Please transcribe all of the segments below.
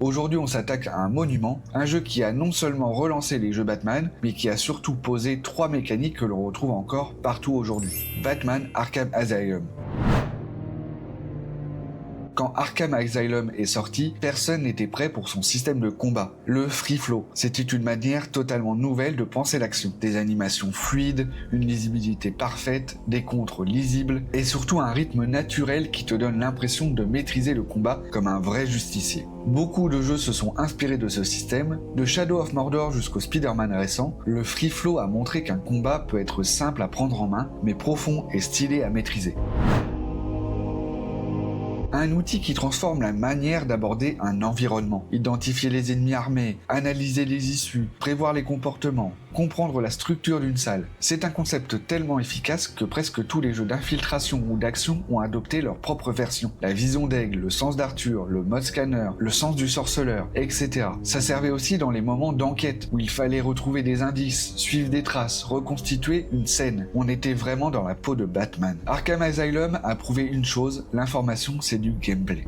Aujourd'hui, on s'attaque à un monument, un jeu qui a non seulement relancé les jeux Batman, mais qui a surtout posé 3 mécaniques que l'on retrouve encore partout aujourd'hui. Batman Arkham Asylum. Quand Arkham Asylum est sorti, personne n'était prêt pour son système de combat, le free flow. C'était une manière totalement nouvelle de penser l'action. Des animations fluides, une lisibilité parfaite, des contres lisibles, et surtout un rythme naturel qui te donne l'impression de maîtriser le combat comme un vrai justicier. Beaucoup de jeux se sont inspirés de ce système, de Shadow of Mordor jusqu'au Spider-Man récent, le free flow a montré qu'un combat peut être simple à prendre en main, mais profond et stylé à maîtriser. Un outil qui transforme la manière d'aborder un environnement. Identifier les ennemis armés, analyser les issues, prévoir les comportements, comprendre la structure d'une salle. C'est un concept tellement efficace que presque tous les jeux d'infiltration ou d'action ont adopté leur propre version. La vision d'aigle, le sens d'Arthur, le mode scanner, le sens du sorceleur, etc. Ça servait aussi dans les moments d'enquête où il fallait retrouver des indices, suivre des traces, reconstituer une scène. On était vraiment dans la peau de Batman. Arkham Asylum a prouvé une chose, l'information c'est du gameplay.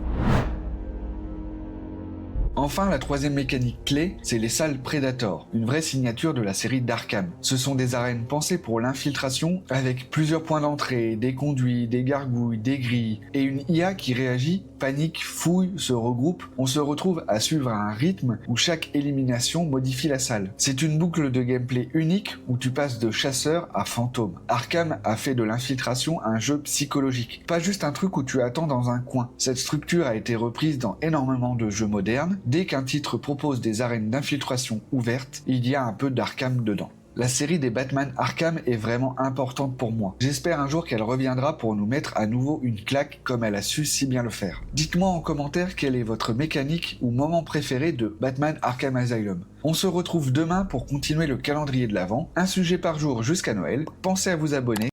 Enfin, la troisième mécanique clé, c'est les salles Predator, une vraie signature de la série d'Arkham. Ce sont des arènes pensées pour l'infiltration, avec plusieurs points d'entrée, des conduits, des gargouilles, des grilles, et une IA qui réagit, panique, fouille, se regroupe. On se retrouve à suivre un rythme où chaque élimination modifie la salle. C'est une boucle de gameplay unique où tu passes de chasseur à fantôme. Arkham a fait de l'infiltration un jeu psychologique, pas juste un truc où tu attends dans un coin. Cette structure a été reprise dans énormément de jeux modernes. Dès qu'un titre propose des arènes d'infiltration ouvertes, il y a un peu d'Arkham dedans. La série des Batman Arkham est vraiment importante pour moi. J'espère un jour qu'elle reviendra pour nous mettre à nouveau une claque comme elle a su si bien le faire. Dites-moi en commentaire quelle est votre mécanique ou moment préféré de Batman Arkham Asylum. On se retrouve demain pour continuer le calendrier de l'Avent, un sujet par jour jusqu'à Noël. Pensez à vous abonner.